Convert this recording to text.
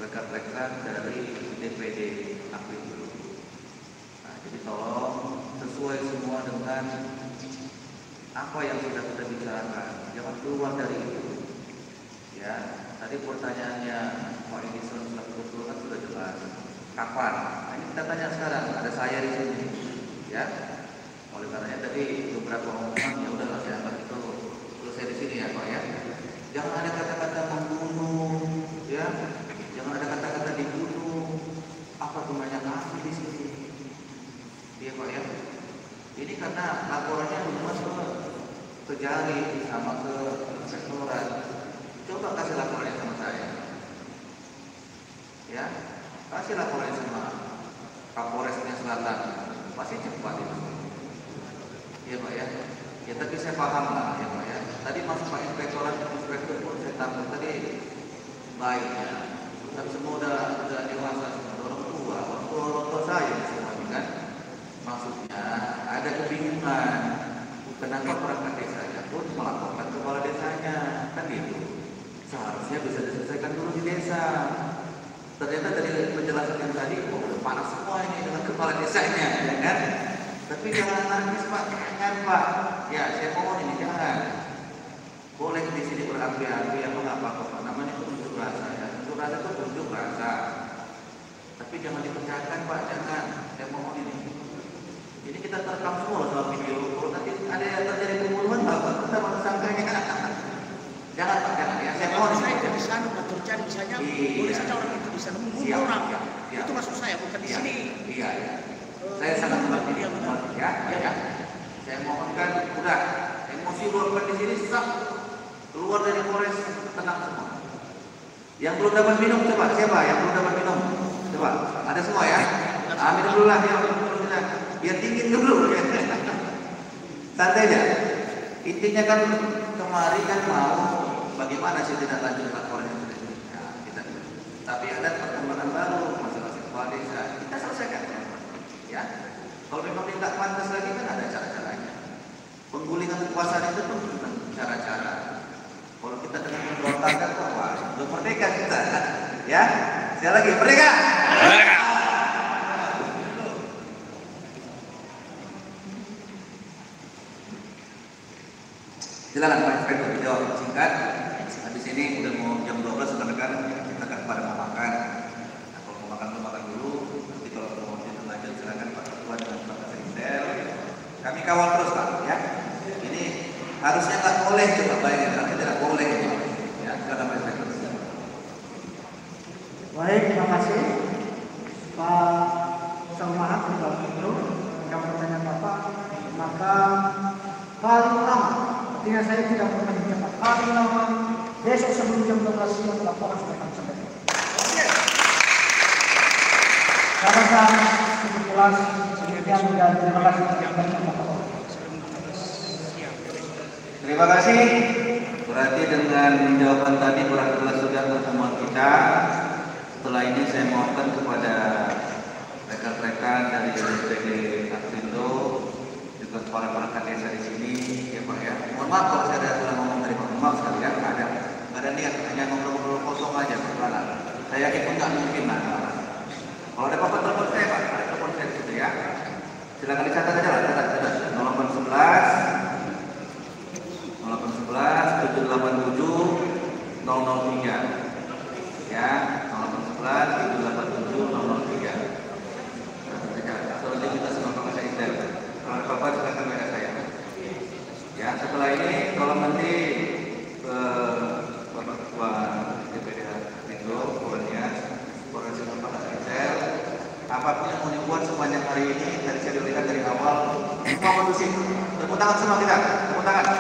rekan-rekan dari DPD Aprindo. Nah, jadi tolong sesuai semua dengan apa yang sudah kita bicarakan, jangan keluar dari itu. Ya, tadi pertanyaannya Pak Edison betul kan sudah jelas. Kapan? Nah, ini kita tanya sekarang. Ada saya di sini, ya. Oleh karenanya tadi beberapa omongan ya udahlah saya anggap itu selesai di sini ya Pak ya. Jangan ada kata-kata membunuh, ya. Jangan ada kata-kata dibunuh. Apa gunanya kami di sini? Iya Pak ya. Ini karena laporannya belum ke Jari sama ke sektorat. Coba kasih laporannya sama saya. Ya, kasih laporannya sama Kapolresnya Selatan. Pasti cepat itu. Iya Pak ya. Ya tapi saya paham lah ya Pak ya. Tadi masuk Pak Inspektur pun saya takut tadi baiknya. Tapi semua udah dewasa semua, orang tua, orang tua saya semua ini kan. Maksudnya ada kebingungan. Kenapa perangkat desanya pun melaporkan kepala desanya, kan gitu. Seharusnya bisa diselesaikan dulu di desa. Ternyata dari penjelasan yang tadi, udah panas semua ini dengan kepala desanya, ya kan? Tapi jangan nangis Pak, jangan Pak. Ya, saya mohon ini jangan. Boleh di sini berapi-api apa nggak apa-apa. Namanya unjuk rasa ya. Unjuk rasa itu unjuk rasa. Tapi jangan dipecahkan Pak, jangan. Saya mohon ini. Ini kita terekam semua sama video. Kalau nanti ada yang terjadi pembunuhan, Bapak kita mau tersangkanya. Jangan Pak, jangan ya. Saya mohon saya di sana terjadi misalnya, boleh saja orang itu di sana membunuh orang. Itu maksud saya, bukan di sini. Iya. Saya sangat mengerti dia ya. Saya mohonkan udah emosi luapkan di sini stop. Keluar dari Polres tenang semua. Yang belum dapat minum coba siapa? Yang belum dapat minum coba. Ada semua ya. Amin dulu lah ya. Biar dingin dulu. Santai aja. Intinya kan kemarin kan mau bagaimana sih tidak lanjut laporan yang sudah ya, kita. Tapi ada perkembangan baru masing-masing kepala desa. Kita selesaikan. Ya, kalau memang tidak pantas lagi kan ada cara-caranya. Penggulingan kekuasaan itu pun cara-cara. Kalau kita dengan memberontak kan wah, belum merdeka kita. Ya, sekali lagi merdeka. Merdeka. Silakan Pak Inspektur jawab singkat. Habis ini udah mau jam 12 rekan-rekan kita akan pada mau makan. Nah, kalau mau makan dulu. Nanti kalau mau lanjut silakan Pak Ketua dan Pak Sekjen. Kami kawal terus Pak ya. Ini harusnya nggak boleh coba bayangin, harusnya tidak boleh. Ya, silakan Pak Inspektur. Baik, terima kasih Pak Salmahat Pak Gubernur. Jika pertanyaan Bapak, maka paling lama, artinya saya tidak pernah mencapai paling lama besok sebelum jam 12 siang laporan sudah kami sampaikan. Sama-sama, kebetulan sekian dan terima kasih. Terima kasih. Berarti dengan jawaban tadi kurang jelas sudah pertemuan kita. Setelah ini saya mohonkan kepada rekan-rekan dari DPD Aprindo juga para perangkat desa di sini, ya Pak ya. Mohon maaf kalau saya ada salah ngomong dari Pak. Maaf sekali ya, nggak ada niat, hanya ngobrol-ngobrol kosong aja. Saya yakin pun nggak mungkin lah. Kalau ada apa-apa telepon saya Pak, ada telepon saya gitu ya. Silakan dicatat aja lah, catat 0811 787 003 ya, 0811 787 003. Atau nanti kita sama Pak Sekjen. Kalau ada apa-apa silakan WA saya. Ya, setelah ini kalau nanti Bapak Ketua DPD Aprindo, Polres Pak Sekjen, apapun yang mau dibuat sepanjang hari ini, tadi saya lihat dari awal, semua kondusif. Tepuk tangan semua kita, tepuk tangan.